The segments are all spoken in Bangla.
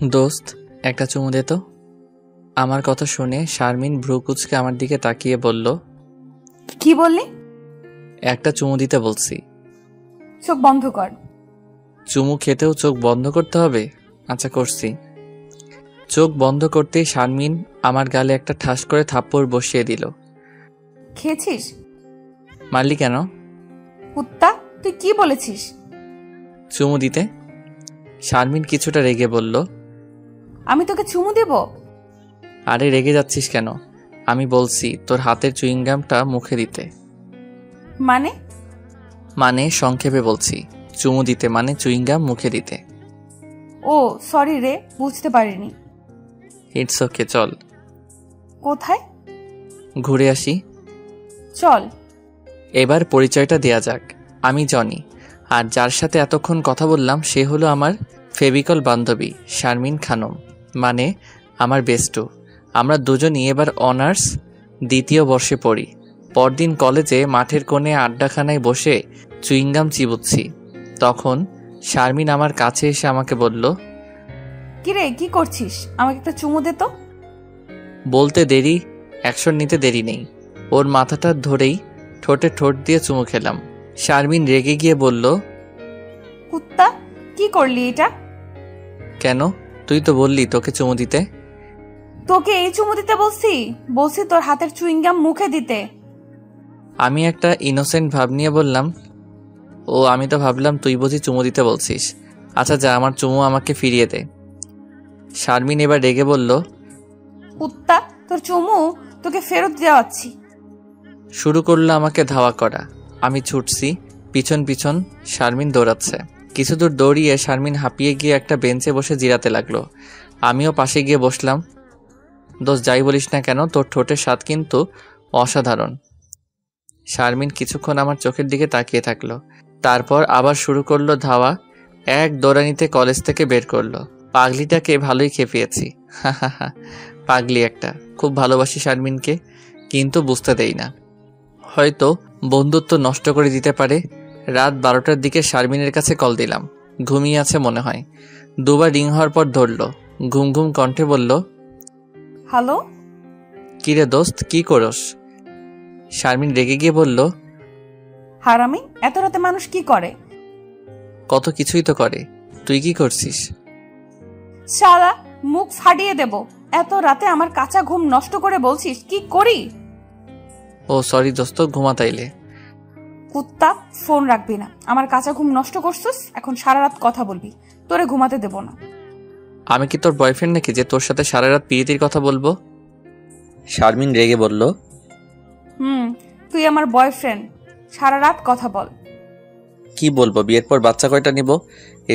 দোস্ত, একটা চুমু দে তো। আমার কথা শুনে শারমিন ভ্রু কুঁচকে আমার দিকে তাকিয়ে বলল, কি বললি? একটা চুমু দিতে বলছি। চোখ বন্ধ কর। চুমু খেতেও চোখ বন্ধ করতে হবে? আচ্ছা, করছি। চোখ বন্ধ করতেই শারমিন আমার গালে একটা ঠাস করে থাপ্পড় বসিয়ে দিল। খেয়েছিস? মারলি কেন? কুত্তা, তুই কি বলেছিস? চুমু দিতে। শারমিন কিছুটা রেগে বলল, আমি তোকে চুমু দেব? আরে রেগে যাচ্ছিস কেন? আমি বলছি তোর হাতের চুইংগামটা মুখে দিতে। মানে সংক্ষেপে বলছি, চুমু দিতে মানে চুইংগাম মুখে দিতে। ও সরি রে, বুঝতে পারিনি। ইটস ওকে, চল। কোথায়? ঘুরে আসি। চল। এবার পরিচয়টা দেয়া যাক। আমি জনি, আর যার সাথে এতক্ষণ কথা বললাম সে হলো আমার ফেভিকল বান্ধবী শারমিন খানম, মানে আমার বেস্টু। আমরা দুজনই এবার অনার্স দ্বিতীয় বর্ষে পড়ি। পরদিন কলেজে মাঠের কোণে আড্ডাখানায় বসে চুইংগাম চিবুচ্ছি। তখন শারমিন আমার কাছে এসে আমাকে বলল, কিরে, কি করছিস? আমাকে একটা চুমু দে তো। বলতে দেরি, অ্যাকশন নিতে দেরি নেই। ওর মাথাটা ধরেই ঠোঁটে ঠোঁট দিয়ে চুমু খেলাম। শারমিন রেগে গিয়ে বলল, কুত্তা, কি করলি এটা? কেন? তুই তো বললি তোকে চুমু দিতে। তোকে এই চুমু দিতে বলছি তোর হাতের চুইংগাম মুখে দিতে। আমি একটা ইনোসেন্ট ভাব নিয়ে বললাম, ও আমি তো ভাবলাম তুই বুঝি চুমু দিতে বলছিস। আচ্ছা যা, আমার চুমু আমাকে ফিরিয়ে দে। শারমিন এবার রেগে বলল, কুত্তা, তোর চুমু তোকে ফেরত দেওয়াচ্ছি। শুরু করলো আমাকে ধাওয়া করা। আমি ছুটছি, পিছন পিছন শারমিন দৌড়াচ্ছে। কিছু দূর দৌড়িয়ে শারমিন হাঁপিয়ে গিয়ে একটা বেঞ্চে বসে জিরাতে লাগলো। আমিও পাশে গিয়ে বসলাম। দোষ যাই বলিস না কেন, তোর ঠোঁটের স্বাদ কিন্তু অসাধারণ। শারমিন কিছুক্ষণ আমার চোখের দিকে তাকিয়ে থাকলো, তারপর আবার শুরু করলো ধাওয়া। এক দৌড়ানিতে কলেজ থেকে বের করলো। পাগলিটাকে ভালোই খেপিয়েছি। হা হা হা, পাগলি একটা। খুব ভালোবাসি শারমিনকে, কিন্তু বুঝতে দেই না। হয়তো বন্ধুত্ব নষ্ট করে দিতে পারে। রাত 12টার দিকে শারমিনের কাছে কল দিলাম। ঘুমিয়ে আছে মনে হয়। দুবার রিং হওয়ার পর ধরলো। ঘুম ঘুম কণ্ঠে বলল, হ্যালো। কিরে দোস্ত, কি করস? শারমিন রেগে গিয়ে বলল, হারামি, এত রাতে মানুষ কি করে? কত কিছুই তো করে, তুই কি করছিস? শালা, মুখ ফাটিয়ে দেব। এত রাতে আমার কাঁচা ঘুম নষ্ট করে বলছিস কি করি? ও সরি দোস্ত, ঘুমা তাইলে। কুত্তা, ফোন রাখবি না। আমার কাঁচা ঘুম নষ্ট করছিস, এখন সারা রাত কথা বলবি। তোরে ঘুমাতে দেব না। আমি কি তোর বয়ফ্রেন্ড নাকি যে তোর সাথে সারা রাত পিরিতির কথা বলবো? শারমিন রেগে বলল, তুই আমার বয়ফ্রেন্ড, সারা রাত কথা বল। কি বলবো? বিয়ের পর বাচ্চা কয়টা নিব?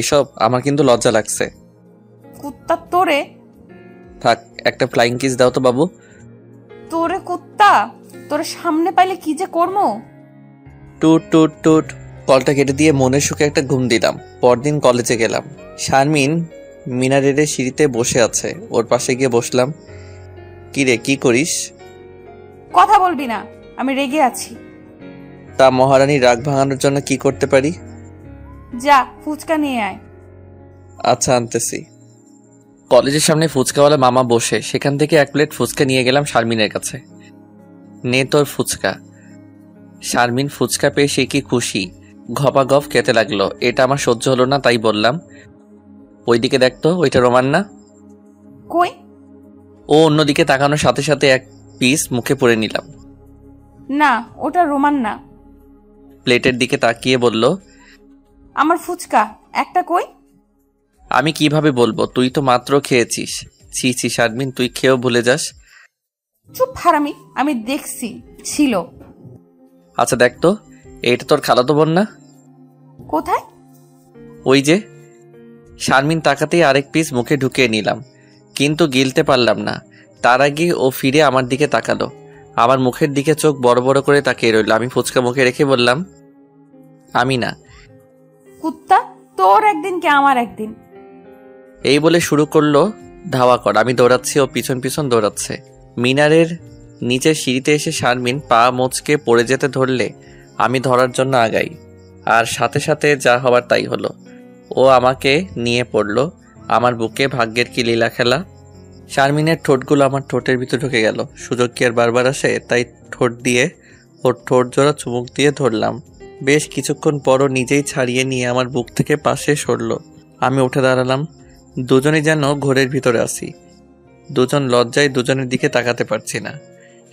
এসব আমার কিন্তু লজ্জা লাগছে। কুত্তা তোরে। থাক, একটা ফ্লাইং কিস দাও তো বাবু। তোরে কুত্তা, তোরে সামনে পাইলে কি যে করবো। টুট টুট টুট। কলটা কেটে দিয়ে মনের সুখে একটা ঘুম দিলাম। পরদিন কলেজে গেলাম। শারমিন মিনারের সিঁড়িতে বসে আছে, ওর পাশে গিয়ে বসলাম। কি রে, কি করিস? কথা বলবি না, আমি রেগে আছি। তা মহারানী রাগ ভাঙানোর জন্য কি করতে পারি? যা, ফুচকা নিয়ে আয়। আচ্ছা, আনতেছি। কলেজের সামনে ফুচকাওয়ালা মামা বসে, সেখান থেকে এক প্লেট ফুচকা নিয়ে গেলাম শারমিনের কাছে। নে তোর ফুচকা। শারমিন ফুচকা পেয়ে সে কি খুশি, গপাগপ খেতে লাগলো। এটা আমার সহ্য হলো না, তাই বললাম, ওইদিকে দেখতো, ওইটা রোমান না? কই? ও অন্যদিকে তাকানোর সাথে সাথে এক পিস মুখে পুরে নিলাম। না, ওটা রোমান না। প্লেটের দিকে তাকিয়ে বলল, আমার ফুচকা একটা কই? আমি কিভাবে বলবো, তুই তো মাত্র খেয়েছিস। ছি ছি শারমিন, তুই খেয়েও ভুলে যাস। চুপ হারামি, আমি দেখছি ছিল। আচ্ছা দেখতো, এটা তোর খালাতো বোন না? কোথায়? ওই যে। শারমিন তাকাতেই আরেক পিস মুখে ঢুকিয়ে নিলাম, কিন্তু গিলতে পারলাম না। তার আগে ও ফিরে আমার দিকে তাকালো। আমার মুখের দিকে চোখ বড় বড় করে তাকিয়ে রইল। আমি ফুচকা মুখে রেখে বললাম, আমি না। কুত্তা, তোর একদিন কে আমার একদিন। এই বলে শুরু করলো ধাওয়া কর। আমি দৌড়াচ্ছি, ও পিছন পিছন দৌড়াচ্ছে। মিনারের নিচের সিঁড়িতে এসে শারমিন পা মোচকে পড়ে যেতে ধরলে আমি ধরার জন্য আগাই, আর সাথে সাথে যা হবার তাই হলো। ও আমাকে নিয়ে পড়লো। আমার বুকে ভাগ্যের কি লীলা খেলা। শারমিনের ঠোঁটগুলো আমার ঠোঁটের ভিতর ঢুকে গেল। সুযোগ কি আর বারবার আসে? তাই ঠোঁট দিয়ে ওর ঠোঁট জোড়া চুমুক দিয়ে ধরলাম। বেশ কিছুক্ষণ পরও নিজেই ছাড়িয়ে নিয়ে আমার বুক থেকে পাশে সরল। আমি উঠে দাঁড়ালাম। দুজনেই যেন ঘোরের ভিতরে আছি। দুজন লজ্জায় দুজনের দিকে তাকাতে পারছি না।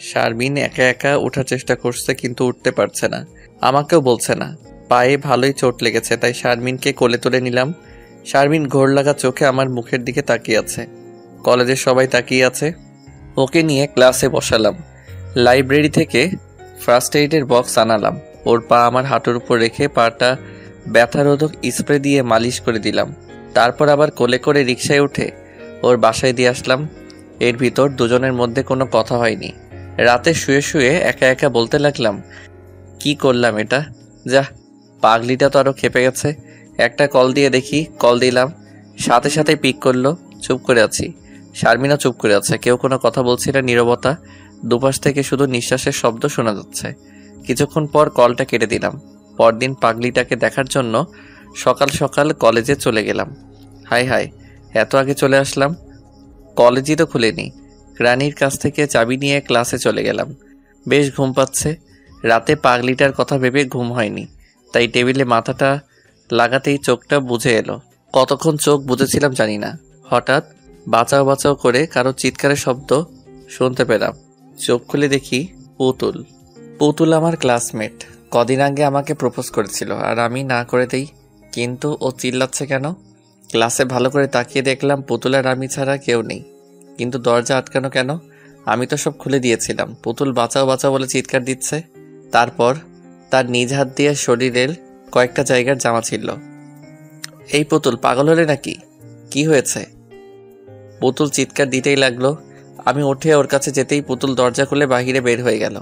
শারমিন একা একা ওঠার চেষ্টা করছে, কিন্তু উঠতে পারছে না। আমাকেও বলছে না। পায়ে ভালোই চোট লেগেছে, তাই শারমিনকে কোলে তুলে নিলাম। শারমিন ঘোর লাগা চোখে আমার মুখের দিকে তাকিয়ে আছে। কলেজের সবাই তাকিয়ে আছে। ওকে নিয়ে ক্লাসে বসালাম। লাইব্রেরি থেকে ফার্স্ট এইডের বক্স আনালাম। ওর পা আমার হাঁটুর উপর রেখে পাটা ব্যথারোধক স্প্রে দিয়ে মালিশ করে দিলাম। তারপর আবার কোলে করে রিকশায় উঠে ওর বাসায় দিয়ে আসলাম। এর ভিতর দুজনের মধ্যে কোনো কথা হয়নি। রাতে শুয়ে শুয়ে একা একা বলতে লাগলাম, কি করলাম এটা? যা, পাগলিটা তো আরও খেপে গেছে। একটা কল দিয়ে দেখি। কল দিলাম, সাথে সাথে পিক করলো। চুপ করে আছি। শারমিনও চুপ করে আছে। কেউ কোনো কথা বলছে না, নীরবতা। দুপাশ থেকে শুধু নিঃশ্বাসের শব্দ শোনা যাচ্ছে। কিছুক্ষণ পর কলটা কেটে দিলাম। পরদিন পাগলিটাকে দেখার জন্য সকাল সকাল কলেজে চলে গেলাম। হায় হায়, এত আগে চলে আসলাম। কলেজই তো খুলেনি। রানীর কাছ থেকে চাবি নিয়ে ক্লাসে চলে গেলাম। বেশ ঘুম পাচ্ছে। রাতে পাগলিটার কথা ভেবে ঘুম হয়নি, তাই টেবিলে মাথাটা লাগাতেই চোখটা বুজে এলো। কতক্ষণ চোখ বুজেছিলাম জানি না। হঠাৎ বাঁচাও বাঁচাও করে কারো চিৎকারের শব্দ শুনতে পেলাম। চোখ খুলে দেখি পুতুল। পুতুল আমার ক্লাসমেট। কদিন আগে আমাকে প্রপোজ করেছিল, আর আমি না করে দেই। কিন্তু ও চিল্লাচ্ছে কেন? ক্লাসে ভালো করে তাকিয়ে দেখলাম পুতুল আর আমি ছাড়া কেউ নেই। কিন্তু দরজা আটকানো কেন? আমি তো সব খুলে দিয়েছিলাম। পুতুল বাঁচাও বাঁচাও বলে চিৎকার দিচ্ছে। তারপর তার নিজ হাত দিয়ে শরীরের কয়েকটা জায়গার জামা ছিঁড়ল। এই পুতুল, পাগল হলে নাকি? কি হয়েছে? পুতুল চিৎকার দিতেই লাগলো। আমি উঠে ওর কাছে যেতেই পুতুল দরজা খুলে বাহিরে বের হয়ে গেল।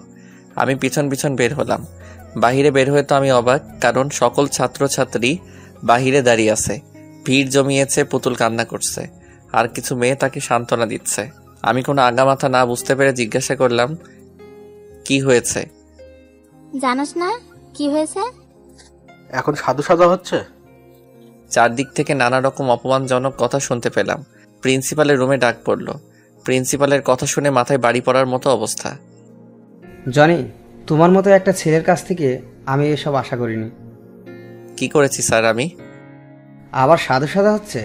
আমি পিছন পিছন বের হলাম। বাহিরে বের হয়ে তো আমি অবাক, কারণ সকল ছাত্রছাত্রী বাহিরে দাঁড়িয়ে আছে। ভিড় জমিয়েছে। পুতুল কান্না করছে, আর কিছু মেয়ে তাকে সান্ত্বনা দিচ্ছে। আমি কোনো আগামাথা না বুঝতে পেরে জিজ্ঞাসা করলাম, কি হয়েছে? জানাস না কি হয়েছে? এখন সাধু সাজা হচ্ছে। চারদিক থেকে নানা রকম অপমানজনক কথা শুনতে পেলাম। প্রিন্সিপালের রুমে ডাক পড়ল। প্রিন্সিপালের কথা শুনে মাথায় বাড়ি পড়ার মতো অবস্থা। জনি, তোমার মতো একটা ছেলের কাছ থেকে আমি এসব আশা করিনি। কি করেছি স্যার আমি? আবার সাধু সাদা হচ্ছে?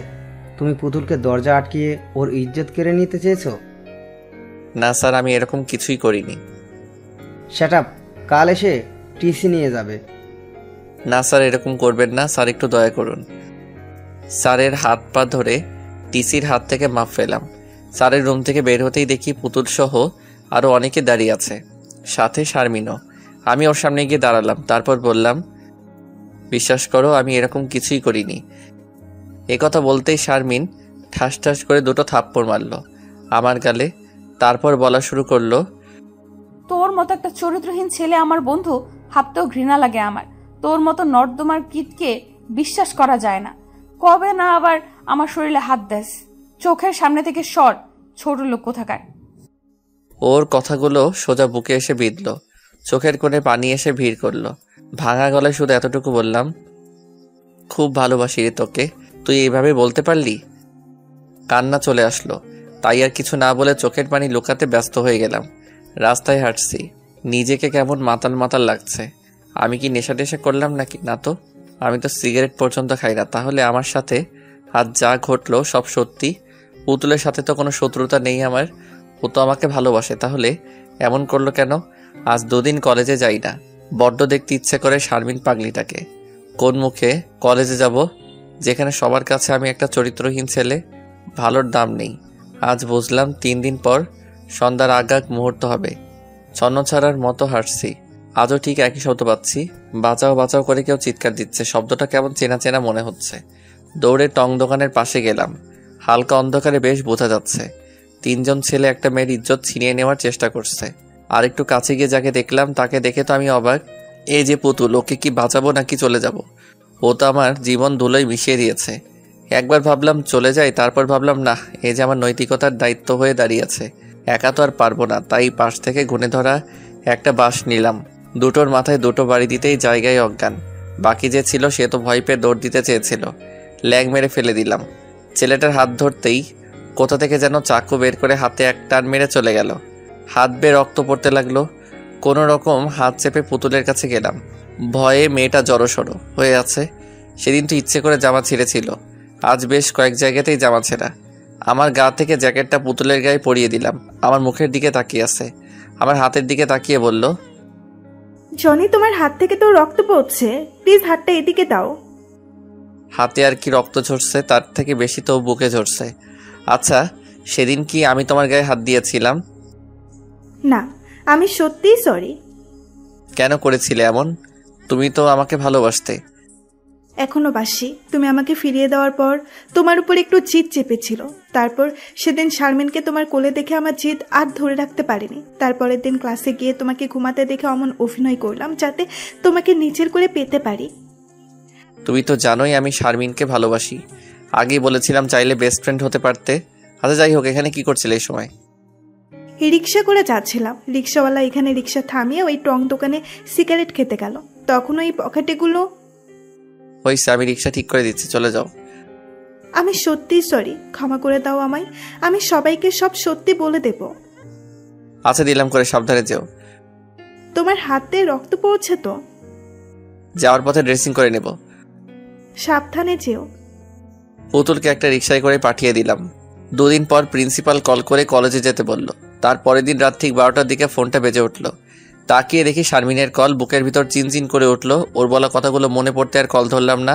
তুমি পুতুলকে দরজা আটকিয়ে ওর ইজ্জত কেড়ে নিতে চেয়েছো? না স্যার, আমি এরকম কিছুই করিনি। Set up. কাল এসে টিসি নিয়ে যাবে। না স্যার, এরকম করবেন না স্যার, একটু দয়া করুন। স্যারের হাত পা ধরে টিসির হাত থেকে মাফ পেলাম। স্যারের রুম থেকে বের হতেই দেখি পুতুল সহ আরও অনেকে দাঁড়িয়ে আছে, সাথে শারমিনও। আমি ওর সামনে গিয়ে দাঁড়ালাম। তারপর বললাম, বিশ্বাস করো আমি এরকম কিছুই করিনি। কথা বলতেই শারমিন ঠাস ঠাস করে দুটো থাপ্পড় মারল আমার গালে। তারপর বলা শুরু করলো, তোর মতো একটা চরিত্রহীন ছেলে আমার বন্ধু ভাবতেও ঘৃণা লাগে আমার। তোর মতো নর্দমার কীটকে বিশ্বাস করা যায় না। কবে না আবার আমার শরীরে হাত দেস। চোখের সামনে থেকে সর, ছোট লোক কোথাকার। ওর কথাগুলো সোজা বুকে এসে বিঁধল। চোখের কোণে পানি এসে ভিড় করলো। ভাঙা গলায় শুধু এতটুকু বললাম, খুব ভালোবাসি রে তোকে, তুই এইভাবে বলতে পারলি? কান্না চলে আসলো, তাই আর কিছু না বলে চোখের পানি লুকাতে ব্যস্ত হয়ে গেলাম। রাস্তায় হাঁটছি, নিজেকে কেমন মাতাল মাতাল লাগছে। আমি কি নেশা টেশা করলাম নাকি? না তো, আমি তো সিগারেট পর্যন্ত খাই না। তাহলে আমার সাথে আজ যা ঘটলো সব সত্যি? পুতুলের সাথে তো কোনো শত্রুতা নেই আমার, ও তো আমাকে ভালোবাসে। তাহলে এমন করলো কেন? আজ 2 দিন কলেজে যাই না। বড্ড দেখতে ইচ্ছে করে শারমিন পাগলিটাকে। কোন মুখে কলেজে যাব, যেখানে সবার কাছে আমি একটা চরিত্রহীন ছেলে? ভালোর দাম নেই। আজ বুঝলাম 3 দিন পর সন্ধ্যার আগ মুহূর্ত হবে। ছন্নছাড়ার মতো হাঁটছি। আজও ঠিক একই শব্দ পাচ্ছি। বাঁচাও বাঁচাও করে কেউ চিৎকার দিচ্ছে। শব্দটা কেমন চেনা চেনা মনে হচ্ছে। দৌড়ে টং দোকানের পাশে গেলাম। হালকা অন্ধকারে বেশ বোঝা যাচ্ছে 3 জন ছেলে একটা মেয়ের ইজ্জত ছিনিয়ে নেওয়ার চেষ্টা করছে। আর একটু কাছে গিয়ে যাকে দেখলাম তাকে দেখে তো আমি অবাক। এই যে পুতুল, ওকে কি বাঁচাবো নাকি চলে যাব? ও তো আমার জীবন ধুলোয় মিশিয়ে দিয়েছে। একবার ভাবলাম চলে যাই, তারপর ভাবলাম না, এই যে আমার নৈতিকতার দায়িত্ব হয়ে দাঁড়িয়েছে, একা তো আর পারবো না। তাই পাশ থেকে ঘুণে ধরা একটা বাঁশ নিলাম। দুটোর মাথায় 2টো বাড়ি দিতেই জায়গায় অজ্ঞান। বাকি যে ছিল সে তো ভয় পেয়ে দৌড় দিতে চেয়েছিল। ল্যাগ মেরে ফেলে দিলাম। ছেলেটার হাত ধরতেই কোথা থেকে যেন চাকু বের করে হাতে এক টান মেরে চলে গেল। হাত বেয়ে রক্ত পড়তে লাগলো। কোনো রকম হাত চেপে পুতুলের কাছে গেলাম। ভয়ে মেয়েটা জড়সড় হয়ে আছে। সেদিন তো ইচ্ছে করে জামা ছিঁড়েছিল, আজ বেশ কয়েক জায়গাতেই জামা ছেঁড়া। আমার গা থেকে জ্যাকেটটা পুতুলের গায়ে পরিয়ে দিলাম। আমার মুখের দিকে তাকিয়ে আছে, আমার হাতের দিকে তাকিয়ে বলল, জনি, তোমার হাত থেকে তো রক্ত পড়ছে, প্লিজ হাতটা এদিকে দাও। হাতে আর কি রক্ত ঝরছে, তার থেকে বেশি তো বুকে ঝরছে। আচ্ছা, সেদিন কি আমি তোমার গায়ে হাত দিয়েছিলাম? না, আমি সত্যিই সরি। কেন করেছিলে এমন? তুমি তো আমাকে ভালোবাসতে। এখনো বাসি। তুমি আমাকে ফিরিয়ে দেওয়ার পর তোমার উপর একটু জিদ চেপেছিল। তারপর সেদিন শারমিনকে তোমার কোলে দেখে আমার জিদ আর ধরে রাখতে পারিনি। তারপরের দিন ক্লাসে গিয়ে তোমাকে ঘুমাতে দেখে অমন অভিনয় করলাম যাতে তোমাকে নিচের করে পেতে পারি। তুমি তো জানোই আমি শারমিনকে ভালোবাসি। আগেই বলেছিলাম চাইলে বেস্ট ফ্রেন্ড হতে পারতে। আচ্ছা যাই হোক, এখানে কি করছিলে এই সময়? রিক্সা করে যাচ্ছিলাম। রিক্সাওয়ালা এখানে রিক্সা থামিয়ে ওই টং দোকানে সিগারেট খেতে গেল। তখন ওই পকেটেগুলো। হইছে, আমি রিক্সা ঠিক করে দিচ্ছি, চলে যাও। আমি সত্যিই সরি, ক্ষমা করে দাও আমায়। আমি সবাইকে সব সত্যি বলে দেব। আচ্ছা দিলাম করে, সাবধানে যেও। তোমার হাতে রক্ত পড়ছে তো? যাওয়ার পথে ড্রেসিং করে নেব। সাবধানে যেও। পুতুলকে একটা রিক্সায় করে পাঠিয়ে দিলাম। দুদিন পর প্রিন্সিপাল কল করে কলেজে যেতে বলল। তারপরের দিন রাত ঠিক 12টার দিকে ফোনটা বেজে উঠল। তাকিয়ে দেখি শারমিনের কল। বুকের ভিতর চিনচিন করে উঠল। ওর বলা কথাগুলো মনে পড়তে আর কল ধরলাম না।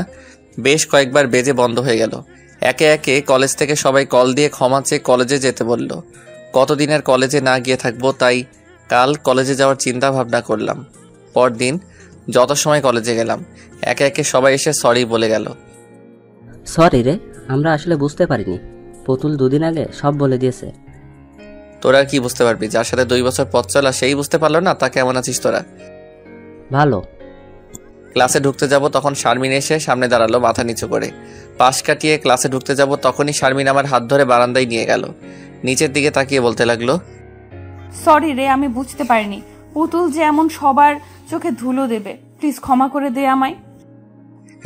বেশ কয়েকবার বেজে বন্ধ হয়ে গেল। একে একে কলেজ থেকে সবাই কল দিয়ে ক্ষমা চেয়ে কলেজে যেতে বলল। কতদিন আর কলেজে না গিয়ে থাকবো, তাই কাল কলেজে যাওয়ার চিন্তা ভাবনা করলাম। পরদিন যত সময় কলেজে গেলাম, একে একে সবাই এসে সরি বলে গেল। সরি রে, আমরা আসলে বুঝতে পারিনি। পুতুল দুদিন আগে সব বলে দিয়েছে। তোরা কি বুঝতে পারবি? যার সাথে 2 বছর পথ চলা সেই বুঝতে পারলো না তা কেমন আছিস তোরা? ভালো। ক্লাসে ঢুকতে যাব তখন শারমিন এসে সামনে দাঁড়ালো মাথা নিচু করে। পাশ কাটিয়ে ক্লাসে ঢুকতে যাব তখনই শারমিন আমার হাত ধরে বারান্দায় নিয়ে গেল। নিচের দিকে তাকিয়ে বলতে লাগলো, সরি রে, আমি বুঝতে পারিনি পুতুল যে এমন সবার চোখে ধুলো দেবে। প্লিজ ক্ষমা করে দে আমায়।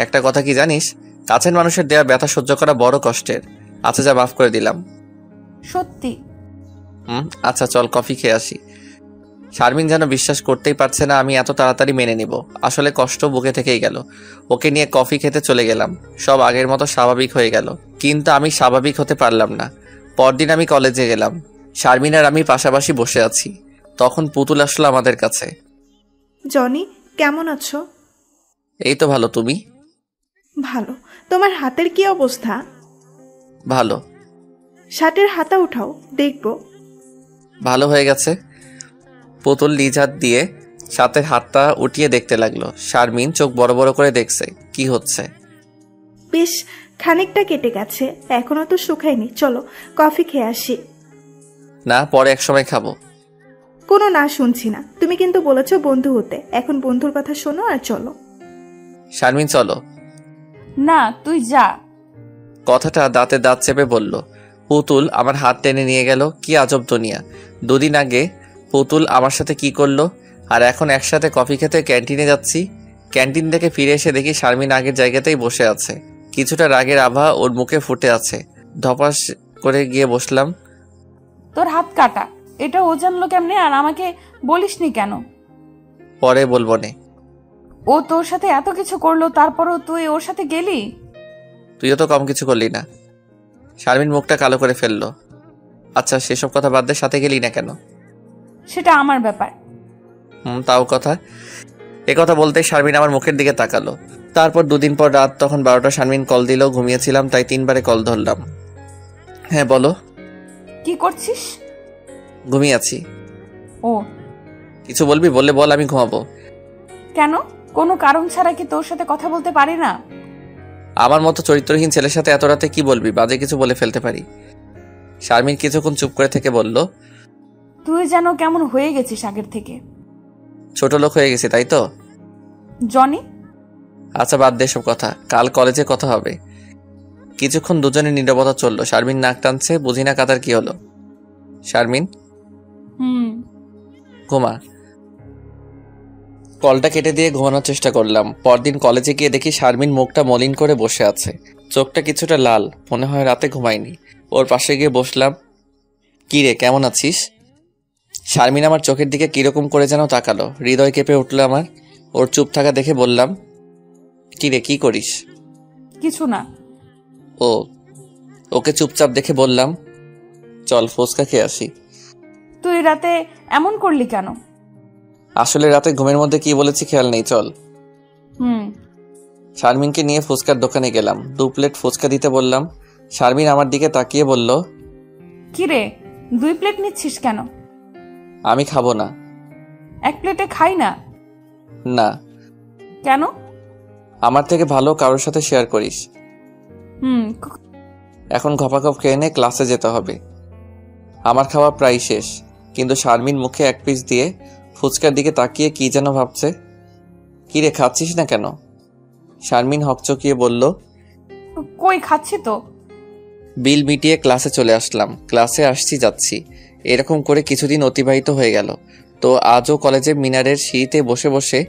একটা কথা কি জানিস, কাছের মানুষের দেয়া ব্যথা সহ্য করা বড় কষ্টের। আচ্ছা যা, মাফ করে দিলাম। সত্যি? আচ্ছা চল কফি খেয়ে আসি। শারমিন যেন বিশ্বাস করতেই পারছে না আমি এত তাড়াতাড়ি মেনে নিব। আসলে কষ্ট বুকে থেকেই গেল। ওকে নিয়ে কফি খেতে চলে গেলাম। সব আগের মতো স্বাভাবিক হয়ে গেল, কিন্তু আমি স্বাভাবিক হতে পারলাম না। পরদিন আমি কলেজে গেলাম। শারমিন আর আমি পাশাপাশি বসে আছি। তখন পুতুল আসলো আমাদের কাছে। জনি, কেমন আছো? এই তো ভালো, তুমি? ভালো। তোমার হাতের কি অবস্থা? ভালো। শার্টের হাতা উঠাও, দেখবো। ভালো হয়ে গেছে। পুতুল নিজ হাত দিয়ে সাথের হাতটা উঠিয়ে দেখতে লাগলো। শারমিন চোখ বড় বড় করে দেখছে কি হচ্ছে। বেশ খানিকটা কেটে গেছে, এখনো তো শুকায়নি। চলো কফি খেয়ে আসি। না, পরে এক সময় খাবো। কোনো না শুনছি না। তুমি কিন্তু বলেছো বন্ধু হতে, এখন বন্ধুর কথা শোনো আর চলো। শারমিন চলো। না, তুই যা। কথাটা দাঁতে দাঁত চেপে বলল। পুতুল আমার হাত টেনে নিয়ে গেল। কি আজব দুনিয়া। দুদিন আগে পুতুল আমার সাথে কি করলো, আর এখন একসাথে কফি খেতে ক্যান্টিনে যাচ্ছি। ক্যান্টিন থেকে ফিরে এসে দেখি শারমিন আগের জায়গাতেই বসে আছে। কিছুটা রাগের আভা ওর মুখে ফুটে আছে। ধপাস করে গিয়ে বসলাম। তোর হাত কাটা, এটা ও জানলো কেমনে আর আমাকে বলিসনি কেন? পরে বলবো নে। ও তোর সাথে এত কিছু করলো, তারপরও তুই ওর সাথে গেলি? তুইও তো কম কিছু করলি না। শারমিন মুখটা কালো করে ফেললো। আচ্ছা সেসব কথা বাদ দে, সাথে গেলি না কেন? সেটা আমার ব্যাপার। তাও কথা। কথা বলতে শারমিন আমার মুখের দিকে তাকালো। তারপর 2 দিন পর রাত তখন 12টা। শারমিন কল দিল। ঘুমিয়েছিলাম তাই 3বারে কল ধরলাম। হ্যাঁ বলো। কি করছিস? ঘুমিয়ে আছি। ও, কিছু বলবি? বললে বল, আমি ঘুমাবো। কেন? কোনো কারণ ছাড়া কি তোর সাথে কথা বলতে পারি না? আমার মতো চরিত্রহীন ছেলের সাথে এত রাতে কি বলবি? বাজে কিছু বলে ফেলতে পারি। শারমিন কিছুক্ষণ চুপ করে থেকে বলল, তুই যেন কেমন হয়ে গেছিস আগের থেকে। ছোট লোক হয়ে গেছি তাই তো? জনি, আচ্ছা বাদ দে সব কথা, কাল কলেজে কথা হবে। কিছুক্ষণ দুজনে নীরবতা চললো। শারমিন নাক টানছে, বুঝি না কাতার কি হলো। শারমিন ঘুমা। কলটা কেটে দিয়ে ঘুমানোর চেষ্টা করলাম। পরদিন কলেজে গিয়ে দেখি শারমিন মুখটা মলিন করে বসে আছে। চোখটা কিছুটা লাল, মনে হয় রাতে ঘুমায়নি। ওর পাশে গিয়ে বসলাম। কি রে, কেমন আছিস? শারমিন আমার চোখের দিকে কিরকম করে যেন তাকালো, হৃদয় কেঁপে উঠলো আমার। ওর চুপ থাকা দেখে বললাম, কি রে, কি করিস? কিছু না। ও, ওকে চুপচাপ দেখে বললাম, চল ফুচকা খেয়ে আসি। তুই রাতে এমন করলি কেন? আসলে রাতে ঘুমের মধ্যে কি বলেছি খেয়াল নেই, চল। শারমিনকে নিয়ে ফুচকার দোকানে গেলাম। 2 প্লেট ফুচকা দিতে বললাম। শারমিন আমার দিকে তাকিয়ে বলল, কি রে, 2 প্লেট নিচ্ছিস কেন? আমি খাবো না। 1 প্লেটে খাই না? না। কেন? আমার থেকে ভালো কারোর সাথে শেয়ার করিস। এখন ঘপাঘপ খেয়ে নে, ক্লাসে যেতে হবে। আমার খাওয়া প্রায় শেষ, কিন্তু শারমিন মুখে 1 পিস দিয়ে ফুচকার দিকে তাকিয়ে কি যেন ভাবছে। কি রে, খাচ্ছিস না কেন? শারমিন হকচকিয়ে বলল, কই, খাচ্ছি তো। বিল মিটিয়ে ক্লাসে চলে আসলাম। ক্লাসে আসছি যাচ্ছি, এরকম করে কিছুদিন অতিবাহিত হয়ে গেল। তো আজও কলেজে মিনারের সিঁড়িতে বসে বসে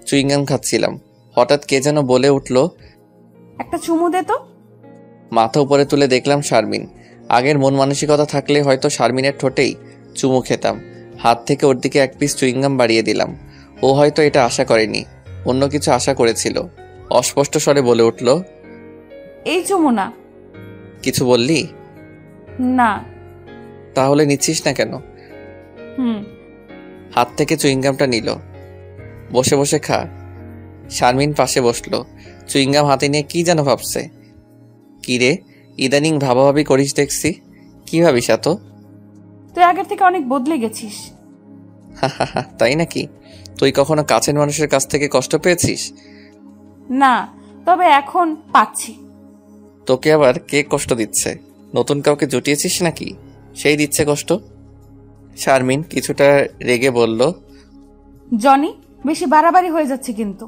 চুইংগাম খাচ্ছিলাম। হঠাৎ কে যেন বলে উঠল, একটা চুমু দে তো। মাথা উপরে তুলে দেখলাম শারমিন। আগের মন মানসিকতা থাকলে হয়তো শারমিনের ঠোঁটেই চুমু খেতাম। হাত থেকে ওর দিকে 1 পিস চুইংগাম বাড়িয়ে দিলাম। ও হয়তো এটা আশা করেনি, অন্য কিছু আশা করেছিল। অস্পষ্ট স্বরে বলে উঠল, এই চুমু না। কিছু বললি? না। তাহলে নিচ্ছিস না কেন? হাত থেকে চুইংগামটা নিল। বসে বসে খা। শারমিন পাশে বসলো, চুইংগাম হাতে নিয়ে কি যেন ভাবছে। কি রে, ইদানিং ভাবাভাবি করিস দেখছি, কি ভাবিস এত? তুই আগের থেকে অনেক বদলে গেছিস। তাই নাকি? তুই কখনো কাছের মানুষের কাছ থেকে কষ্ট পেয়েছিস? না, তবে এখন পাচ্ছি। তোকে আবার কে কষ্ট দিচ্ছে? নতুন কাউকে জুটিয়েছিস নাকি, সেই দিচ্ছে কষ্ট? শারমিন কিছুটা রেগে বলল, জনি, বেশি বাড়াবাড়ি হয়ে যাচ্ছে কিন্তু।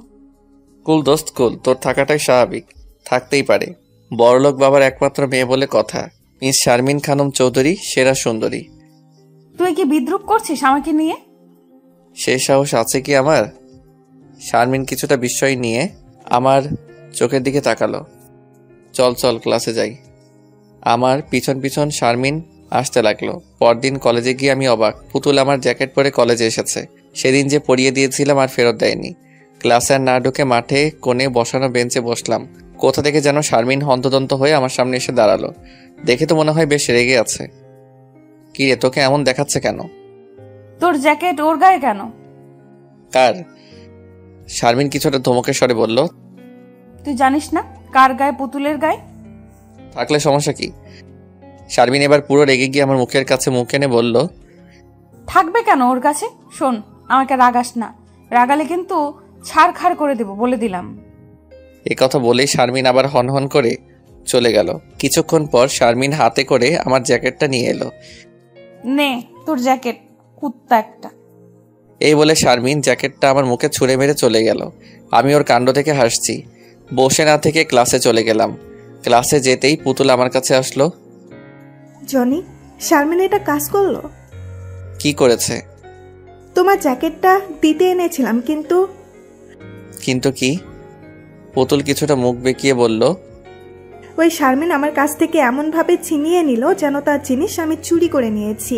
কুল দোস্ত কুল, তোর থাকাটাই স্বাভাবিক, থাকতেই পারে। বড়লোক বাবার একমাত্র মেয়ে বলে কথা। মিস শারমিন খানম চৌধুরী, সেরা সুন্দরী। তুই কি বিদ্রুপ করছিস আমাকে নিয়ে? সে সাহস আছে কি আমার? শারমিন কিছুটা বিস্ময় নিয়ে আমার চোখের দিকে তাকালো। চল চল ক্লাসে যাই। আমার পিছন পিছন শারমিন আসতে লাগলো। পরদিন কলেজে গিয়ে আমি অবাক, পুতুল আমার জ্যাকেট পরে কলেজে এসেছে। সেদিন যে পরিয়ে দিয়েছিলাম আর ফেরত দেয়নি। ক্লাসে আর না ঢুকে মাঠে কোণে বসানো বেঞ্চে বসলাম। কোথা থেকে যেন শারমিন হন্তদন্ত হয়ে আমার সামনে এসে দাঁড়ালো। দেখে তো মনে হয় বেশ রেগে আছে। কি রে, তোকে এমন দেখাচ্ছে কেন? তোর জ্যাকেট ওর গায়ে কেন? কার? শারমিন কিছুটা ধমকের স্বরে বলল, তুই জানিস না কার গায়ে? পুতুলের গায়ে। থাকলে সমস্যা কি? শারমিন এবার পুরো রেগে গিয়ে আমার মুখের কাছে মুখ এনে বলল, থাকবে কেন ওর কাছে? শোন, আমাকে রাগাস না, রাগালে কিন্তু ছাড়খাড় করে দেব, বলে দিলাম। এ কথা বলেই শারমিন আবার হনহন করে চলে গেল। কিছুক্ষণ পর শারমিন হাতে করে আমার জ্যাকেটটা নিয়ে এলো। নে তোর জ্যাকেট, কুত্তা একটা। এই বলে শারমিন জ্যাকেটটা আমার মুখে ছুঁড়ে মেরে চলে গেল। আমি ওর কাণ্ড থেকে হাসছি। বসে না থেকে ক্লাসে চলে গেলাম। ক্লাসে যেতেই পুতুল আমার কাছে আসলো। জনি, শারমিন এটা কাজ করলো। কি করেছে? তোমার জ্যাকেটটা দিতে এনেছিলাম, কিন্তু কিন্তু কি? পুতুল কিছুটা মুখ বেঁকিয়ে বলল, ওই শারমিন আমার কাছ থেকে এমনভাবে ছিনিয়ে নিল যেন তার জিনিস আমি চুরি করে নিয়েছি।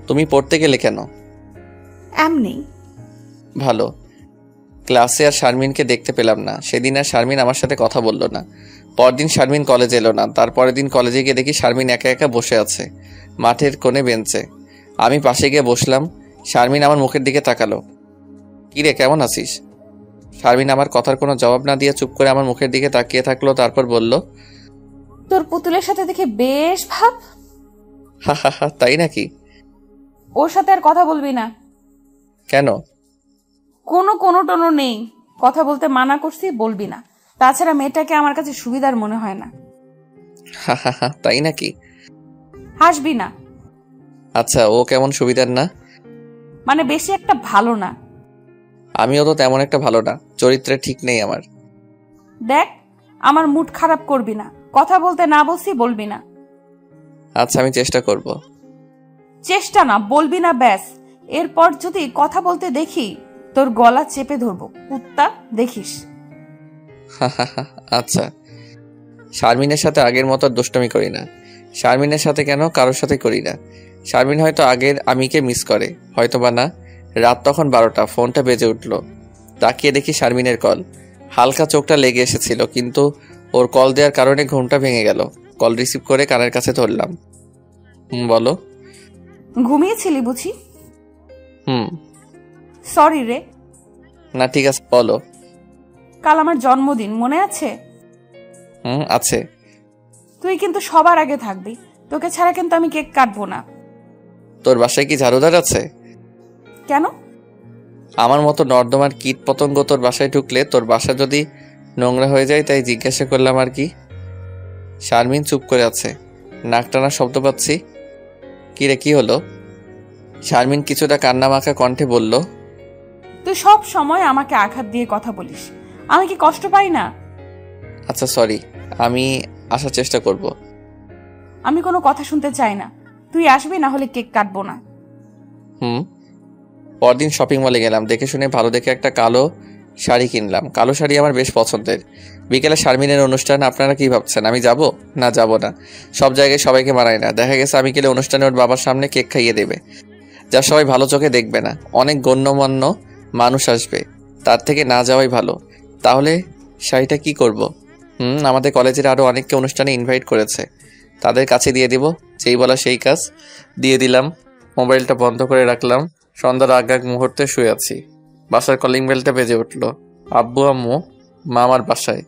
তুমি পড়তে গেলে কেন? এমনি। ভালো। ক্লাসে আর শারমিনকে দেখতে পেলাম না। সেদিন আর শারমিন আমার সাথে কথা বলল না। পরদিন শারমিন কলেজে এলো না। তারপরের দিন কলেজে গিয়ে দেখি শারমিন একা একা বসে আছে মাঠের কোণে বেঞ্চে। আমি পাশে গিয়ে বসলাম। শারমিন আমার মুখের দিকে তাকালো। কি রে, কেমন আছিস? শারমিন আমার কথার কোনো জবাব না দিয়ে চুপ করে আমার মুখের দিকে তাকিয়ে থাকলো। তারপর বলল, তোর পুতুলের সাথে দেখে বেশ ভাব। হা, তাই নাকি? ওর সাথে আর কথা বলবি না। কেন? কোনো টোনো নেই, কথা বলতে মানা করছি, বলবি না। তাছাড়া মেয়েটাকে আমার কাছে সুবিধার মনে হয় না। হা, তাই নাকি? হাসবি না। আচ্ছা, ও কেমন সুবিধার না? মানে বেশি একটা ভালো না। আমিও তো তেমন একটা ভালো না, চরিত্রে ঠিক নেই আমার। দেখ, আমার মুড খারাপ করবি না। কথা বলতে না বলছি, বলবি না। আচ্ছা, আমি চেষ্টা করব। চেষ্টা না, বলবি না ব্যাস। এরপর যদি কথা বলতে দেখি তোর গলা চেপে ধরবো, কুত্তা, দেখিস। আচ্ছা। শারমিনের সাথে আগের মতো আর দুষ্টমি করি না। শারমিনের সাথে কেন, কারোর সাথে করি না। শারমিন হয়তো আগের আমিকে মিস করে, হয়তো বা না। রাত তখন 12টা, ফোনটা বেজে উঠল। তাকিয়ে দেখি শারমিনের কল। হালকা চোখটা লেগে এসেছিল, কিন্তু ওর কল দেওয়ার কারণে ঘুমটা ভেঙে গেল। কল রিসিভ করে কানের কাছে ধরলাম। বলো। ঘুমিয়েছিলি বুঝি? হুম। সরি রে। না ঠিক আছে, বলো। কাল আমার জন্মদিন, মনে আছে? আছে। তুই কিন্তু সবার আগে থাকবি, তোকে ছাড়া কিন্তু আমি কেক কাটবো না। তোর বাসায় কি ঝাড়ুদার আছে? কেন? আমার মতো নর্দমার কীট পতঙ্গ তোর বাসায় ঢুকলে তোর বাসা যদি নোংরা হয়ে যায়, তাই জিজ্ঞাসা করলাম আর কি। শারমিন চুপ করে আছে, নাক টানা শব্দ পাচ্ছি। কিরে, কি হলো? শারমিন কিছুটা কান্না মাখা কণ্ঠে বলল, তুই সব সময় আমাকে আঘাত দিয়ে কথা বলিস, আমি কি কষ্ট পাই না? আচ্ছা সরি, আমি আসার চেষ্টা করব। আমি কোনো কথা শুনতে চাই না, তুই আসবি, না হলে কেক কাটবো না। পরদিন শপিং মলে গেলাম, দেখে শুনে ভালো দেখে একটা কালো শাড়ি কিনলাম। কালো শাড়ি আমার বেশ পছন্দের। বিকেলে শারমিনের অনুষ্ঠান। আপনারা কি ভাবছেন আমি যাব? না, যাব না। সব জায়গায় সবাইকে মানায় না। দেখা গেছে আমি গেলে অনুষ্ঠানে ওর বাবার সামনে কেক খাইয়ে দেবে, যা সবাই ভালো চোখে দেখবে না। অনেক গণ্যমান্য মানুষ আসবে, তার থেকে না যাওয়াই ভালো। তাহলে শাড়িটা কি করব? আমাদের কলেজের আরও অনেককে অনুষ্ঠানে ইনভাইট করেছে, তাদের কাছে দিয়ে দিব। যেই বলা সেই কাজ, দিয়ে দিলাম। মোবাইলটা বন্ধ করে রাখলাম। সন্ধ্যার আগ মুহূর্তে শুয়ে আছি। বাসার কলিং বেলটা বেজে উঠল। আব্বু আম্মু মামার বাসায়,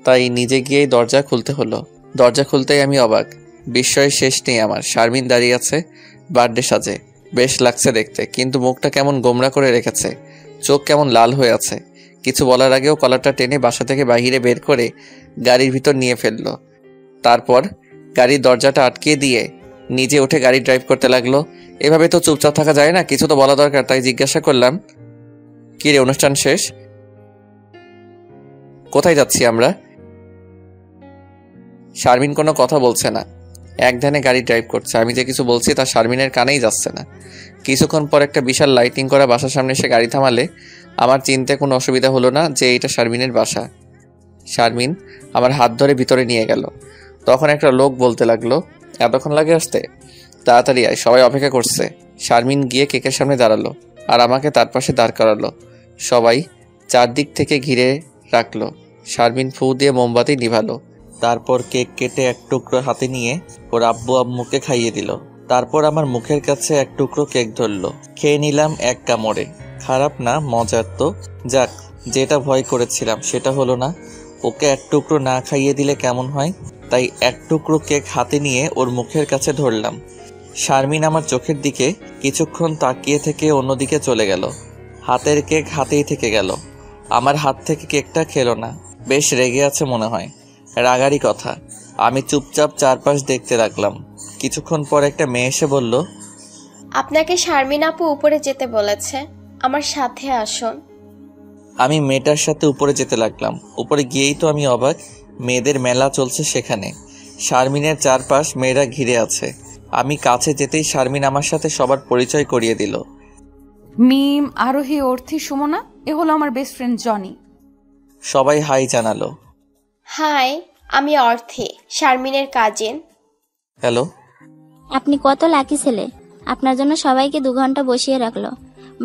তাই নিজে গিয়েই দরজা খুলতে হলো। দরজা খুলতেই আমি অবাক, বিস্ময়ের শেষ নেই আমার। শারমিন দাঁড়িয়ে আছে বার্থডে সাজে, বেশ লাগছে দেখতে, কিন্তু মুখটা কেমন গোমরা করে রেখেছে, চোখ কেমন লাল হয়ে আছে। কিছু বলার আগেও কলারটা টেনে বাসা থেকে বাইরে বের করে গাড়ির ভিতর নিয়ে ফেললো। তারপর গাড়ির দরজাটা আটকে দিয়ে নিজে উঠে গাড়ি ড্রাইভ করতে লাগলো। এভাবে তো চুপচাপ থাকা যায় না, কিছু তো বলা দরকার। তাই জিজ্ঞাসা করলাম, কি রে, অনুষ্ঠান শেষ? কোথায় যাচ্ছি আমরা? শারমিন কোনো কথা বলছে না, এক ধ্যানে গাড়ি ড্রাইভ করছে। আমি যে কিছু বলছি তা শারমিনের কানেই যাচ্ছে না। কিছুক্ষণ পর একটা বিশাল লাইটিং করা বাসার সামনে এসে গাড়ি থামালে আমার চিনতে কোনো অসুবিধা হলো না যে এটা শারমিনের বাসা। শারমিন আমার হাত ধরে ভিতরে নিয়ে গেল। তখন একটা লোক বলতে লাগলো, এতক্ষণ লাগে আসতে? তাড়াতাড়ি আয়, সবাই অপেক্ষা করছে। শারমিন গিয়ে কেকের সামনে দাঁড়ালো আর আমাকে তার পাশে দাঁড় করালো। সবাই চারদিক থেকে ঘিরে রাখলো। শারমিন ফু দিয়ে মোমবাতি নিভালো, তারপর কেক কেটে এক টুকরো হাতে নিয়ে ওর আব্বু আম্মুকে খাইয়ে দিল। তারপর আমার মুখের কাছে এক টুকরো কেক ধরলো, খেয়ে নিলাম এক কামড়ে। খারাপ না, মজার তো। যাক, যেটা ভয় করেছিলাম সেটা হলো না। ওকে এক টুকরো না খাইয়ে দিলে কেমন হয়, তাই এক টুকরো কেক হাতে নিয়ে ওর মুখের কাছে ধরলাম। শারমিন আমার চোখের দিকে কিছুক্ষণ তাকিয়ে থেকে অন্যদিকে চলে গেল। হাতের কেক হাতেই থেকে গেল, আমার হাত থেকে কেকটা খেলো না। বেশ রেগে আছে মনে হয়, রাগারই কথা। আমি চুপচাপ চারপাশ দেখতে লাগলাম। কিছুক্ষণ পর একটা মেয়ে এসে বলল, আপনাকে শারমিন আপু উপরে যেতে বলেছে, আমার সাথে আসুন। আমি মেয়েটার সাথে উপরে যেতে লাগলাম। উপরে গিয়েই তো আমি অবাক, মেয়েদের মেলা চলছে সেখানে। শারমিনের চারপাশ মেয়েরা ঘিরে আছে। আমি কাছে যেতেই শারমিন আমার সাথে সবার পরিচয় করিয়ে দিল। মিম, আরোহী, অর্থী, সুমনা, এ হলো আমার বেস্ট ফ্রেন্ড জনি। সবাই হাই জানালো। হাই, আমি অর্থী, শারমিনের কাজিন। হ্যালো। আপনি কত লাকি ছেলে, আপনার জন্য সবাইকে 2 ঘন্টা বসিয়ে রাখলো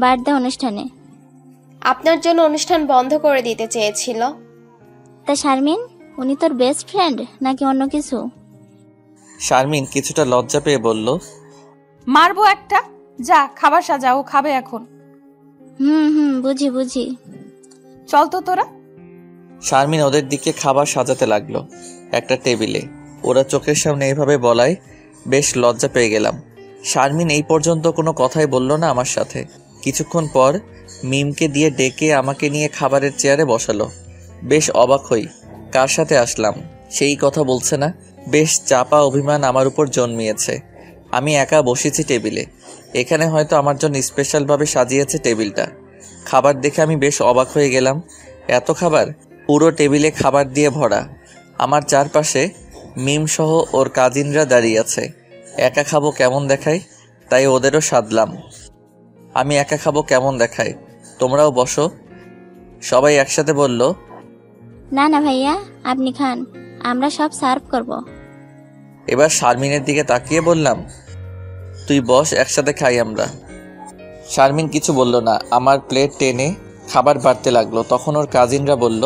বার্থডে অনুষ্ঠানে। আপনার জন্য অনুষ্ঠান বন্ধ করে দিতে চেয়েছিল। তা শারমিন, উনি তোর বেস্ট ফ্রেন্ড নাকি অন্য কিছু? শারমিন কিছুটা লজ্জা পেয়ে বলল, মারবো একটা, যা খাবার সাজা, ও খাবে এখন। বুঝি বুঝি। চল তো তোরা। শারমিন ওদের দিকে খাবার সাজাতে লাগলো একটা টেবিলে। ওরা চোখের সামনে এভাবে বলায় বেশ লজ্জা পেয়ে গেলাম। শারমিন এই পর্যন্ত কোনো কথাই বলল না আমার সাথে। কিছুক্ষণ পর মিমকে দিয়ে ডেকে আমাকে নিয়ে খাবারের চেয়ারে বসালো। বেশ অবাক হই, কার সাথে আসলাম সেই কথা বলছে না। বেশ চাপা অভিমান আমার উপর জন্মিয়েছে। আমি একা বসেছি টেবিলে। এখানে হয়তো আমার জন্য স্পেশালভাবে সাজিয়েছে টেবিলটা। খাবার দেখে আমি বেশ অবাক হয়ে গেলাম। এত খাবার, পুরো টেবিলে খাবার দিয়ে ভরা। আমার চারপাশে মিম সহ ওর কাজিনরা দাঁড়িয়ে আছে। একা খাবো কেমন দেখায়, তাই ওদেরও সাধলাম। আমি একা খাবো কেমন দেখায়, তোমরাও বসো। সবাই একসাথে বলল, না না ভাইয়া, আপনি খান, আমরা সব সার্ভ করব। এবার শারমিনের দিকে তাকিয়ে বললাম, তুই বস, একসাথে খাই আমরা। শারমিন কিছু বলল না। আমার প্লেট টেনে খাবার বাড়তে লাগলো। তখন ওর কাজিনরা বলল,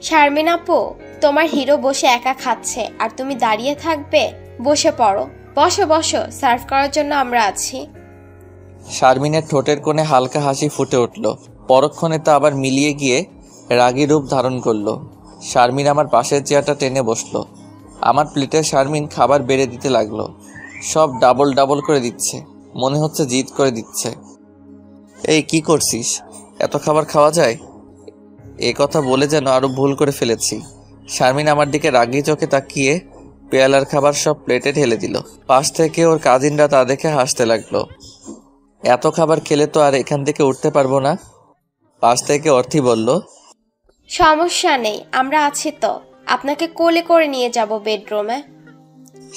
শারমিন আপু, তোমার হিরো বসে একা খাচ্ছে আর তুমি দাঁড়িয়ে থাকবে? বসে পড়ো, বসো বসো, সার্ভ করার জন্য আমরা আছি। শারমিনের ঠোঁটের কোণে হালকা হাসি ফুটে উঠল। পরক্ষণে তা আবার মিলিয়ে গিয়ে রাগী রূপ ধারণ করলো। শারমিন আমার পাশের চেয়ারটা টেনে বসলো। আমার প্লেটে শারমিন খাবার বেড়ে দিতে লাগলো। সব ডাবল ডাবল করে দিচ্ছে, মনে হচ্ছে জিদ করে দিচ্ছে। এই কি করছিস, এত খাবার খাওয়া যায়? এ কথা বলে যেন আরো ভুল করে ফেলেছি। শারমিন আমার দিকে রাগী চোখে তাকিয়ে পেয়ালার খাবার সব প্লেটে ঢেলে দিল। পাশ থেকে ওর কাজিনরা তা দেখে হাসতে লাগলো। এত খাবার খেলে তো আর এখান থেকে উঠতে পারবো না। পাশ থেকে অর্থী বলল, সমস্যা নেই, আমরা আছি তো, আপনাকে কোলে করে নিয়ে যাব বেডরুমে।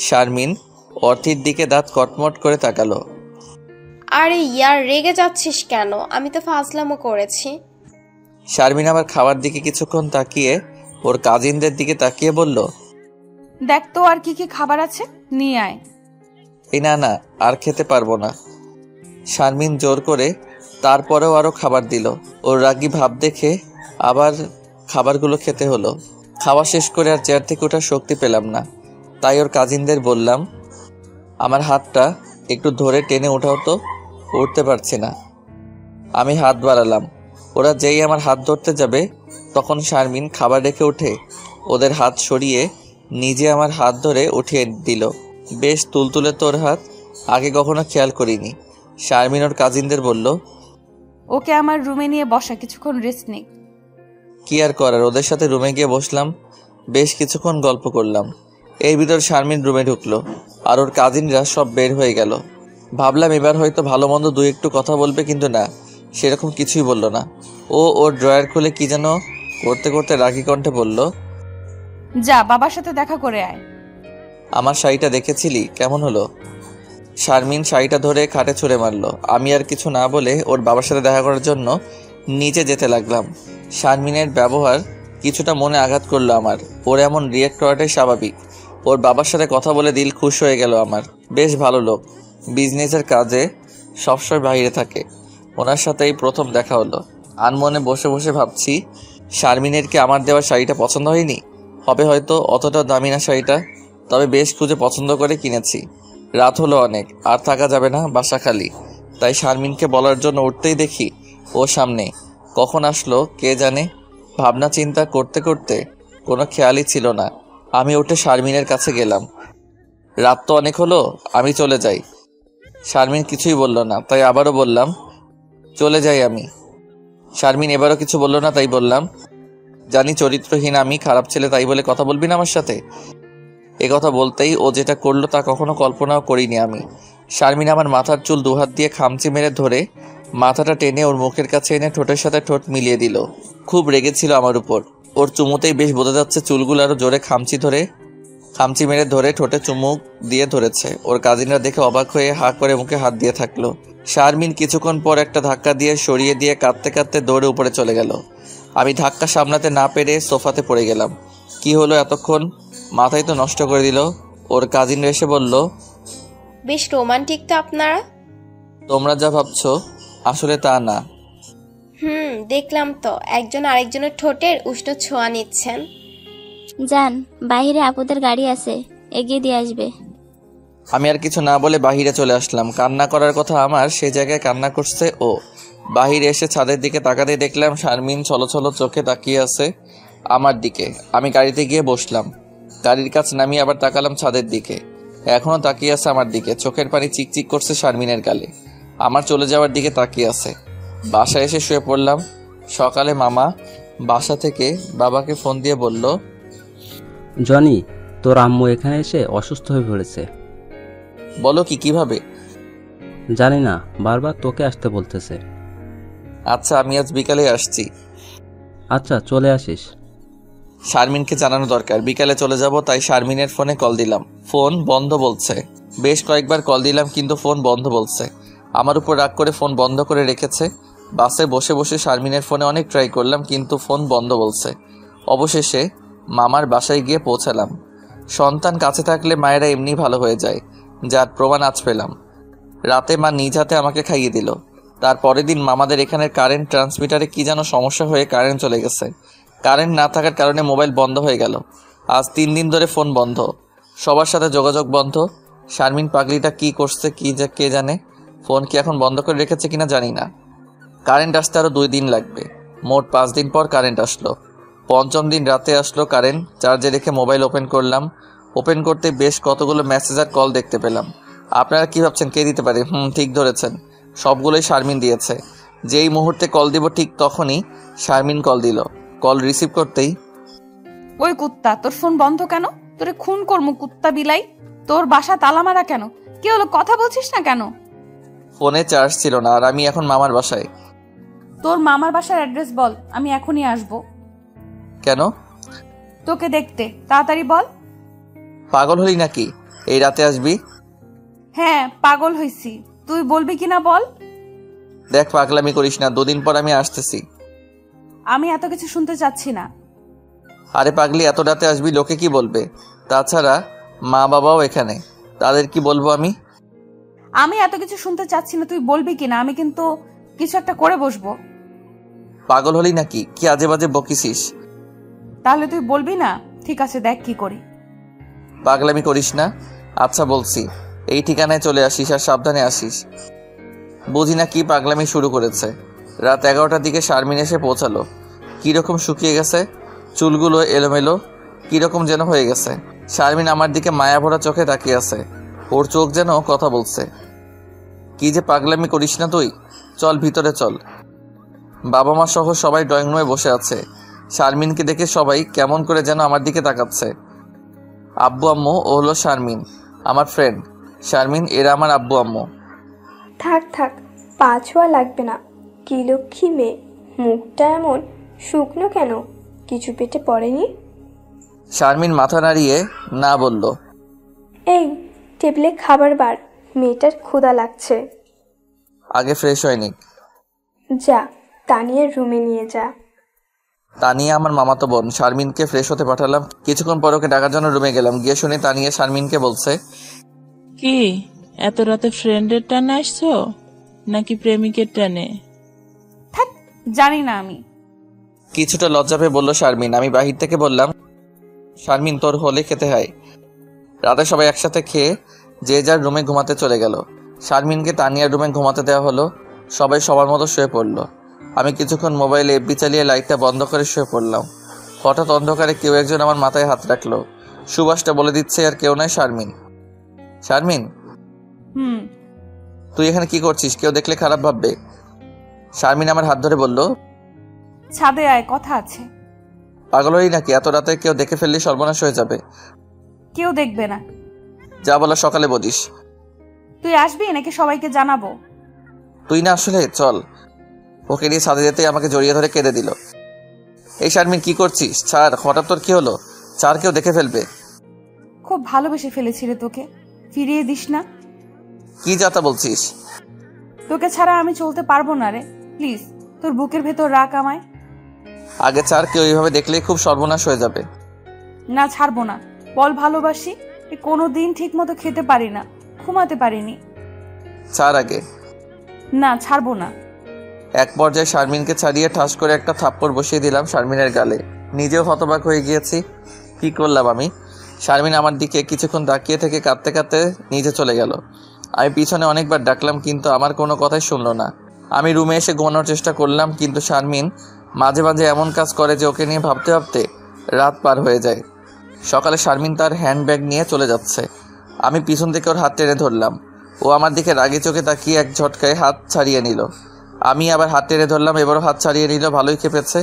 শারমিন অর্থীর দিকে দাঁত কটমট করে তাকালো। আরে ইয়ার, রেগে যাচ্ছিস কেন? আমি তো ফাজলামো করেছি। শারমিন আবার খাওয়ার দিকে কিছুক্ষণ তাকিয়ে ওর কাজিনদের দিকে তাকিয়ে বলল, দেখ তো আর কি কি খাবার আছে, নিয়ে আয়। এই না না, আর খেতে পারবো না। শারমিন জোর করে তারপরেও আরো খাবার দিল। ওর রাগী ভাব দেখে আবার খাবারগুলো খেতে হলো। খাওয়া শেষ করে আর চেয়ার থেকে ওঠার শক্তি পেলাম না। তাই ওর কাজিনদের বললাম, আমার হাতটা একটু ধরে টেনে ওঠাও তো, উঠতে পারছি না। আমি হাত বাড়ালাম। ওরা যেই আমার হাত ধরতে যাবে তখন শারমিন খাবার রেখে উঠে ওদের হাত সরিয়ে নিজে আমার হাত ধরে উঠিয়ে দিল। বেশ তুলতুলে তোর হাত, আগে কখনো খেয়াল করিনি। শারমিন ওর কাজিনদের বলল, ওকে আমার রুমে নিয়ে বসা, কিছুক্ষণ রেস্ট নিক। কি আর করার, ওদের সাথে রুমে গিয়ে বসলাম। বেশ কিছুক্ষণ গল্প করলাম। এর ভিতর শারমিন রুমে ঢুকলো আর ওর কাজিনরা সব বের হয়ে গেল। ভাবলাম এবার হয়তো ভালো মন্দ দু একটু কথা বলবে, কিন্তু না, সেরকম কিছুই বলল না। ওর ড্রয়ার খুলে কি যেন করতে করতে রাগী কণ্ঠে বলল, যা বাবার সাথে দেখা করে আয়। আমার শাড়িটা দেখেছিলি কেমন হলো? শারমিন শাড়িটা ধরে খাটে ছুঁড়ে মারলো। আমি আর কিছু না বলে ওর বাবার সাথে দেখা করার জন্য নিচে যেতে লাগলাম। শারমিনের ব্যবহার কিছুটা মনে আঘাত করলো আমার। ওর এমন রিয়েক্ট করাটাই স্বাভাবিক। ওর বাবার সাথে কথা বলে দিল খুশ হয়ে গেল আমার। বেশ ভালো লোক, বিজনেসের কাজে সবসময় বাইরে থাকে। ওনার সাথে এই প্রথম দেখা হলো। আনমনে বসে বসে ভাবছি, শারমিনের কি আমার দেওয়া শাড়িটা পছন্দ হয়নি? হবে হয়তো, অতটা দামি না শাড়িটা, তবে বেশ খুঁজে পছন্দ করে কিনেছি। রাত হলো অনেক, আর থাকা যাবে না, বাসা খালি। তাই শারমিনকে বলার জন্য উঠতেই দেখি ও সামনে। কখন আসলো কে জানে। ভাবনা চিন্তা করতে করতে কোনো খেয়ালই ছিল না। আমি উঠে শারমিনের কাছে গেলাম। রাত তো অনেক হলো, আমি চলে যাই। শারমিন কিছুই বলল না, তাই আবারও বললাম, চলে যাই আমি। শারমিন এবারও কিছু বলল না, তাই বললাম, জানি চরিত্রহীন আমি, খারাপ ছেলে, তাই বলে কথা বলবি না আমার সাথে? এ কথা বলতেই ও যেটা করলো তা কখনো কল্পনাও করিনি আমি। শারমিন আমার মাথার চুল দুহাত দিয়ে খামচি মেরে ধরে মাথাটা টেনে ওর মুখের কাছে এনে ঠোঁটের সাথে ঠোঁট মিলিয়ে দিল। খুব রেগেছিল আমার উপর। ওর চুমুতেই বেশ বোঝা যাচ্ছে চুলগুলো আরো জোরে খামচি মেরে ধরে ঠোঁটে চুমুক দিয়ে ধরেছে। ওর কাজিনরা দেখে অবাক হয়ে হা করে মুখে হাত দিয়ে থাকলো। শারমিন কিছুক্ষণ পর একটা ধাক্কা দিয়ে সরিয়ে দিয়ে কাঁদতে কাঁদতে দৌড়ে উপরে চলে গেল। আমি ধাক্কা সামলাতে না পেরে সোফাতে পড়ে গেলাম। কি হলো এতক্ষণ, মাথায় তো নষ্ট করে দিল। ওর কাজিনরা এসে বলল, বেশ রোমান্টিক তো আপনারা। তোমরা যা ভাবছো আসলে তা না। দেখলাম তো, একজন আরেকজনের ঠোঁটের উষ্ণ ছোঁয়া নিচ্ছেন। যান, বাইরে আপুদের গাড়ি আছে, এগিয়ে দিয়ে আসবে। আমি আর কিছু না বলে বাহিরে চলে আসলাম। কান্না করার কথা আমার, সে জায়গায় কান্না করছে ও। বাহিরে এসে ছাদের দিকে তাকাতে দেখলাম শারমিন ছলছল চোখে তাকিয়ে আছে আমার দিকে। আমি গাড়িতে গিয়ে বসলাম। গাড়ির কাছ নামিয়ে আবার তাকালাম ছাদের দিকে। এখনো তাকিয়ে আছে আমার দিকে। চোখের পানি চিকচিক করছে শারমিনের গালে। আমার চলে যাওয়ার দিকে তাকিয়ে আছে। বাসায় এসে শুয়ে পড়লাম। সকালে মামা বাসা থেকে বাবাকে ফোন দিয়ে বলল, জনি, তোর আম্মু এখানে এসে অসুস্থ হয়ে পড়েছে। বলো কি, কিভাবে? জানি না, বারবার তোকে আসতে বলতেছে। আচ্ছা, আমি আজ বিকালে আসছি। আচ্ছা, চলে আসিস। শারমিনকে জানানো দরকার, বিকালে চলে যাব। তাই শারমিনের ফোনে কল দিলাম। ফোন বন্ধ বলছে। বেশ কয়েকবার কল দিলাম কিন্তু ফোন বন্ধ বলছে। আমার উপর রাগ করে ফোন বন্ধ করে রেখেছে। বাসে বসে বসে শারমিনের ফোনে অনেক ট্রাই করলাম কিন্তু ফোন বন্ধ বলছে। অবশেষে মামার বাসায় গিয়ে পৌঁছালাম। সন্তান কাছে থাকলে মায়েরা এমনি ভালো হয়ে যায়, যার প্রমাণ আজ পেলাম। রাতে মা নিজ হাতে আমাকে খাইয়ে দিল। তার পরের দিন মামাদের এখানের কারেন্ট ট্রান্সমিটারে কি যেন সমস্যা হয়ে কারেন্ট চলে গেছে। কারেন্ট না থাকার কারণে মোবাইল বন্ধ হয়ে গেল। আজ 3 দিন ধরে ফোন বন্ধ, সবার সাথে যোগাযোগ বন্ধ। শারমিন পাগলিটা কি করছে কে জানে। ফোন কি এখন বন্ধ করে রেখেছে কিনা জানি না। কারেন্ট আসতে আরও 2 দিন লাগবে। মোট 5 দিন পর কারেন্ট আসলো। 5ম দিন রাতে আসলো কারেন্ট। চার্জে রেখে মোবাইল ওপেন করলাম। ওপেন করতে বেশ কতগুলো মেসেজ আর কল দেখতে পেলাম। আপনারা কি ভাবছেন কে দিতে পারে? ঠিক ধরেছেন, সবগুলোই শারমিন দিয়েছে। যেই মুহূর্তে কল দিব ঠিক তখনই শারমিন কল দিল। কল রিসিভ করতেই, ওই কুত্তা, তোর ফোন বন্ধ কেন? তোরে খুন করমু কুত্তা বিলাই। তোর বাসা তালা মারা কেন? কি হলো, কথা বলছিস না কেন? ফোনে চার্জ ছিল না আর আমি এখন মামার বাসায়। তোর মামার বাসার অ্যাড্রেস বল, আমি এখনই আসবো। কেন? তোকে দেখতে, তাড়াতাড়ি বল। পাগল হলি নাকি? এই রাতে আসবি? হ্যাঁ, পাগল হইছি। তুই বলবি কিনা বল। দেখ, পাগলামি করিস না, 2 দিন পর আমি আসতেছি। আমি এত কিছু শুনতে চাচ্ছি না। আরে পাগলি, এত রাতে আসবি, লোকে কি বলবে? তাছাড়া মা বাবাও এখানে, তাদের কি বলবো আমি? আমি এত কিছু শুনতে চাচ্ছি না, তুই বলবি কিনা। আমি কিন্তু কিছু একটা করে বসবো। পাগল হলি নাকি? কি আজে বাজে বকিছিস? তাহলে তুই বলবি না? ঠিক আছে, দেখ কি করি। পাগলামি করিস না। আচ্ছা বলছি, এই ঠিকানায় চলে আসিস আর সাবধানে আসিস। বুঝি না কি পাগলামি শুরু করেছে। রাত 11টার দিকে শারমিন এসে পৌঁছালো। কিরকম শুকিয়ে গেছে, চুলগুলো এলোমেলো, কিরকম যেন হয়ে গেছে। শারমিন আমার দিকে মায়া ভরা চোখে তাকিয়ে আছে। ওর চোখ যেন কথা বলছে। কি যে পাগলামি করিস না তুই, চল ভিতরে চল। বাবা মা সহ সবাই ড্রয়িং রুমে বসে আছে। শারমিনকে দেখে সবাই কেমন করে যেন আমার দিকে তাকাচ্ছে। আব্বু আম্মু ও হলো শারমিন, আমার ফ্রেন্ড। শারমিন এরা আমার আব্বু আম্মু। থাক থাক, পা ছোঁয়া লাগবে না। কি লক্ষ্মী মেয়ে, মুখটা এমন শুকনো কেন? কিছু পেটে পড়েনি? শারমিন মাথা নাড়িয়ে না বলল। এই টেবিলে খাবার বার, মেয়েটার ক্ষুধা লাগছে। আগে ফ্রেশ হয়নি। যা, তানিয়ার রুমে নিয়ে যা। তানিয়া আমার মামাতো বোন। শারমিনকে ফ্রেশ হতে পাঠালাম। কিছুক্ষণ পর ওকে ডাকার জন্য রুমে গেলাম। গিয়ে শুনি তানিয়া শারমিনকে বলছে, কি এত রাতে ফ্রেন্ডের টানে আসছো নাকি প্রেমিকের টানে? থাক, জানি না আমি। কিছুটা লজ্জা পেয়ে বলল শারমিন। আমি বাহির থেকে বললাম, শারমিন তোর হলে খেতে হয়। রাতে সবাই একসাথে খেয়ে যে যার রুমে ঘুমাতে চলে গেল। শারমিনকে তানিয়ার রুমে ঘুমাতে দেওয়া হলো। সবাই সবার মতো শুয়ে পড়লো। আমি কিছুক্ষণ মোবাইলে এফবি চালিয়ে লাইটটা বন্ধ করে শুয়ে পড়লাম। হঠাৎ অন্ধকারে কেউ একজন আমার মাথায় হাত রাখলো। সুবাসটা বলে দিচ্ছে আর কেউ নয়, শারমিন। শারমিন, তুই এখানে কি করছিস? কেউ দেখলে খারাপ ভাববে। শারমিন আমার হাত ধরে বলল, ছাদে আয়, কথা আছে। পাগল হই নাকি? এত রাতে কেউ দেখে ফেললে সর্বনাশ হয়ে যাবে। কেউ দেখবে না। যা বলা সকালে বলিস। তুই আসবি নাকি সবাইকে জানাবো? তুই না আসলে চল। ওকে নিয়ে ছাদে যেতেই আমাকে জড়িয়ে ধরে কেঁদে দিল। এই শারমিন কি করছিস? ছাড়। হঠাৎ তোর কি হলো? ছাড়, কেউ দেখে ফেলবে। খুব ভালোবেসে ফেলেছি রে তোকে, ফিরিয়ে দিস না। কি যাতা বলছিস? তোকে ছাড়া আমি চলতে পারবো না রে, প্লিজ তোর বুকের ভেতর রাখ আমায়। আগে ছাড়, কেউ এইভাবে দেখলে খুব সর্বনাশ হয়ে যাবে। না, ছাড়বো না। বল ভালোবাসি। কোনো দিন ঠিক মতো খেতে পারি না, ঘুমাতে পারিনি। ছাড় আগে। না, ছাড়বো না। এক পর্যায়ে শারমিনকে ছাড়িয়ে ঠাস করে একটা থাপ্পড় বসিয়ে দিলাম শারমিনের গালে। নিজেও হতবাক হয়ে গিয়েছি। কি করলাম আমি? শারমিন আমার দিকে কিছুক্ষণ তাকিয়ে থেকে কাঁদতে কাঁদতে নিচে চলে গেল। আমি পিছনে অনেকবার ডাকলাম কিন্তু আমার কোনো কথাই শুনলো না। আমি রুমে এসে ঘুমানোর চেষ্টা করলাম কিন্তু শারমিন মাঝে মাঝে এমন কাজ করে যে ওকে নিয়ে ভাবতে ভাবতে রাত পার হয়ে যায়। সকালে শারমিন তার হ্যান্ডব্যাগ নিয়ে চলে যাচ্ছে। আমি পিছন থেকে ওর হাত টেনে ধরলাম। ও আমার দিকে রাগি চোখে তাকিয়ে এক ঝটকায় হাত ছাড়িয়ে নিল। আমি আবার হাত টেনে ধরলাম, এবারও হাত ছাড়িয়ে নিল। ভালোই খেপেছে।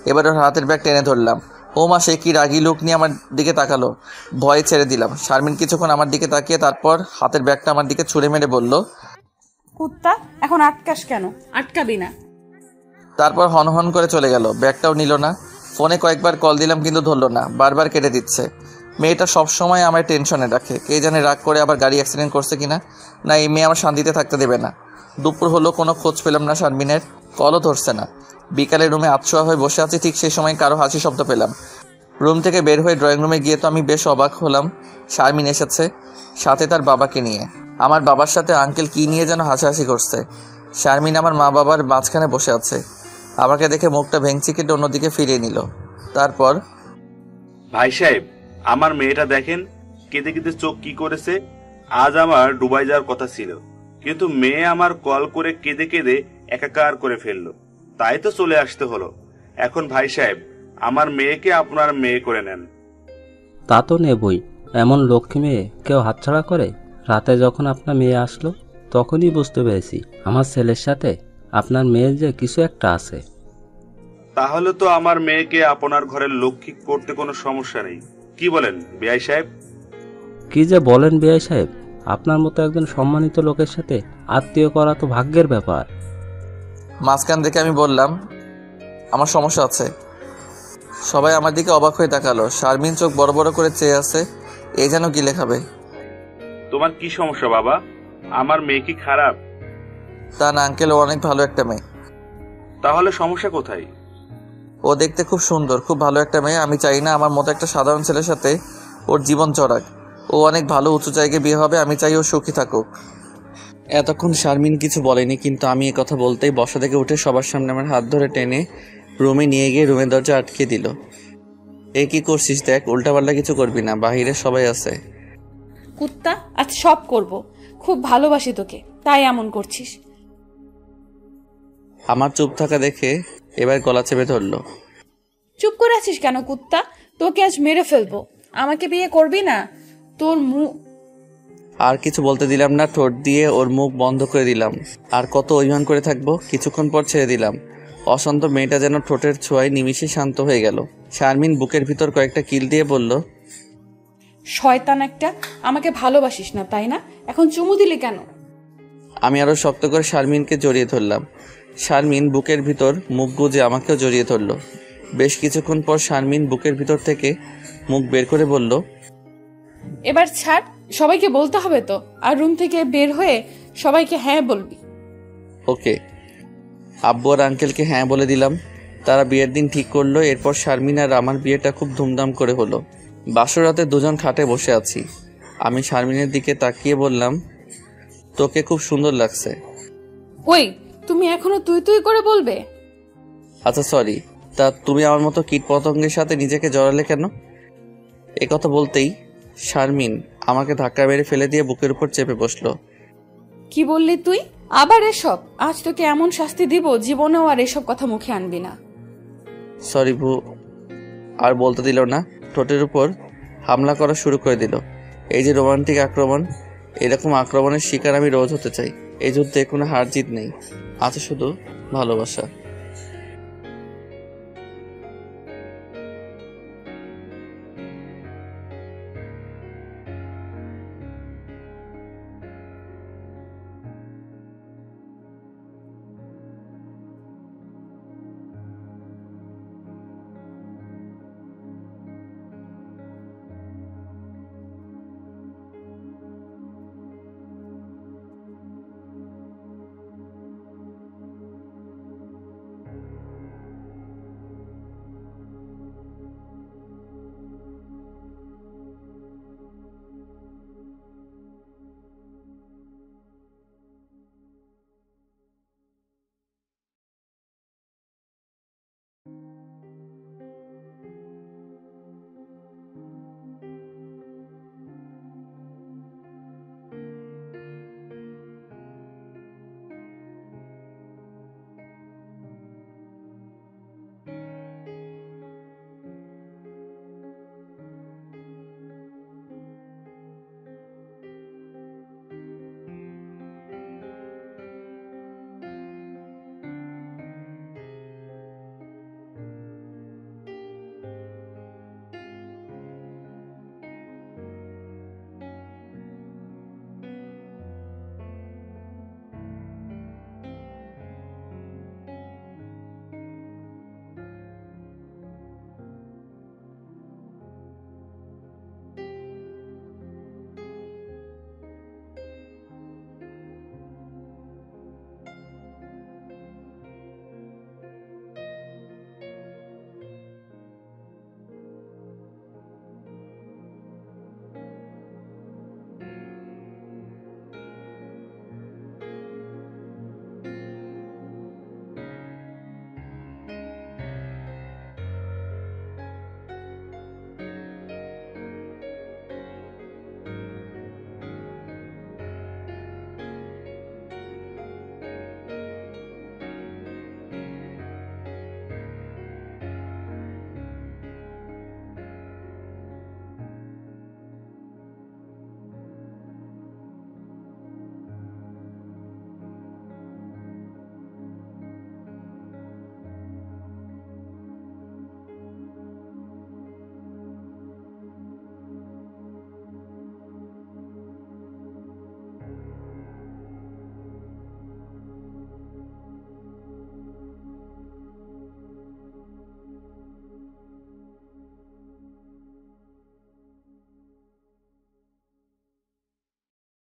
এবার ওর হাতের ব্যাগ টেনে ধরলাম। ও মা, সে কি রাগি লুক নিয়ে আমার দিকে তাকালো। ভয়ে ছেড়ে দিলাম। শারমিন কিছুক্ষণ আমার দিকে তাকিয়ে তারপর হাতের ব্যাগটা আমার দিকে ছুঁড়ে মেরে বলল, কুত্তা, এখন আটকাস কেন? আটকাবি না। তারপর হনহন করে চলে গেল। ব্যাগটাও নিল না। ফোনে কয়েকবার কল দিলাম কিন্তু ধরলো না, বারবার কেটে দিচ্ছে। মেয়েটা সবসময় আমার টেনশনে রাখে। কে জানে রাগ করে আবার গাড়ি অ্যাক্সিডেন্ট করছে কিনা। না, এই মেয়ে আমার শান্তিতে থাকতে দেবে না। দুপুর হলো, কোনো খোঁজ পেলাম না শারমিনের। কলও ধরছে না। বিকালে রুমে আতশোয়া হয়ে বসে আছি, ঠিক সেই সময় কারো হাসি শব্দ পেলাম। রুম থেকে বের হয়ে ড্রয়িং রুমে গিয়ে তো আমি বেশ অবাক হলাম। শারমিন এসেছে, সাথে তার বাবাকে নিয়ে। আমার বাবার সাথে আঙ্কেল কি নিয়ে যেন হাসাহাসি করছে। শারমিন আমার মা বাবার মাঝখানে বসে আছে। আমাকে দেখে মুখটা ভেঙচি কেটে অন্যদিকে ফিরিয়ে নিল। তারপর, ভাই সাহেব, আমার মেয়েটা দেখেন কেঁদে কেঁদে চোখ কি করেছে। আজ আমার দুবাই যাওয়ার কথা ছিল, কিন্তু মেয়ে আমার কল করে কেঁদে কেঁদে একাকার করে ফেললো, তাই তো চলে আসতে হলো। এখন ভাই সাহেব, আমার মেয়েকে আপনার মেয়ে করে নেন। তা তো নেবই, এমন লক্ষ্মী মেয়ে কেউ হাতছাড়া করে? রাতে যখন আপনার মেয়ে আসলো তখনই বুঝতে পেরেছি আমার ছেলের সাথে আপনার মেয়ের যে কিছু একটা আছে। তাহলে তো আমার মেয়েকে আপনার ঘরের লক্ষ্মী করতে কোনো সমস্যা নেই, কি বলেন বিআই সাহেব? কি যে বলেন বিআই সাহেব, আপনার মতো একজন সম্মানিত লোকের সাথে আত্মীয় করা তো ভাগ্যের ব্যাপার। মাঝখান থেকে আমি বললাম, আমার সমস্যা আছে। সবাই আমার দিকে অবাক হয়ে তাকালো। শারমিন চোখ বড় বড় করে চেয়ে আছে, এই যেন গিলে খাবে। তোমার কি সমস্যা বাবা? আমার মেয়ে কি খারাপ? তা না আঙ্কেল, ও অনেক ভালো একটা মেয়ে। তাহলে সমস্যা কোথায়? ও দেখতে খুব সুন্দর, খুব ভালো একটা মেয়ে। আমি চাই না আমার মতো একটা সাধারণ ছেলের সাথে ওর জীবন চড়াক। ও অনেক ভালো উঁচু জায়গায় বিয়ে হবে, আমি চাই ও সুখী থাকুক। এতক্ষণ শারমিন কিছু বলেনি, কিন্তু আমি এ কথা বলতেই বসা থেকে উঠে সবার সামনে আমার হাত ধরে টেনে রুমে নিয়ে গিয়ে রুমের দরজা আটকে দিল। এ কি করছিস? দেখ, উল্টাপাল্টা কিছু করবি না, বাহিরে সবাই আছে। কুত্তা, আজ সব করব। খুব ভালোবাসি তোকে, তাই এমন করছিস। আমার চুপ থাকা দেখে এবার গলা চেপে ধরলো। চুপ করে আছিস কেন কুত্তা? তোকে আজ মেরে ফেলবো। আমাকে বিয়ে করবি না? তোর মুখ। আর কিছু বলতে দিলাম না, ঠোঁট দিয়ে ওর মুখ বন্ধ করে দিলাম। আর কত অভিমান করে থাকবো? কিছুক্ষণ পর ছেড়ে দিলাম। অশান্ত মেয়েটা যেন ঠোঁটের ছোঁয়ায় নিমিষে শান্ত হয়ে গেল। শারমিন বুকের ভিতর কয়েকটা কিল দিয়ে বলল, শয়তান একটা, আমাকে ভালোবাসিস না তাই না? এখন চুমু দিলি কেন? আমি আরো শক্ত করে শারমিনকে জড়িয়ে ধরলাম। শারমিন বুকের ভিতর মুখ গুজে আমাকেও জড়িয়ে ধরল। বেশ কিছুক্ষণ পর শারমিন বুকের ভিতর থেকে মুখ বের করে বলল, এবার ছাড়, সবাইকে বলতে হবে তো। আর রুম থেকে বের হয়ে সবাইকে হ্যাঁ বলবি। ওকে। আব্বু আর আঙ্কেলকে হ্যাঁ বলে দিলাম। তারা বিয়ের দিন ঠিক করলো। এরপর শারমিন আর আমার বিয়েটা খুব ধুমধাম করে হলো। বাসর রাতে দুজন খাটে বসে আছি। আমি শারমিনের দিকে তাকিয়ে বললাম, তোকে খুব সুন্দর লাগছে। ওই, তুমি এখনো তুই তুই করে বলবে? আচ্ছা সরি, তা তুমি আমার মতো কীট পতঙ্গের সাথে নিজেকে জড়ালে কেন? একথা বলতেই শারমিন আমাকে ধাক্কা মেরে ফেলে দিয়ে বুকের উপর চেপে বসলো। কি বললি তুই? আবার এসব? আজ তোকে এমন শাস্তি দিব, জীবনেও আর এসব কথা মুখে আনবি না। সরি ভু। আর বলতে দিল না, ঠোঁটের উপর হামলা করা শুরু করে দিল। এই যে রোমান্টিক আক্রমণ, এরকম আক্রমণের শিকার আমি রোজ হতে চাই। এই যুদ্ধে কোনো হার জিত নেই, আছে শুধু ভালোবাসা।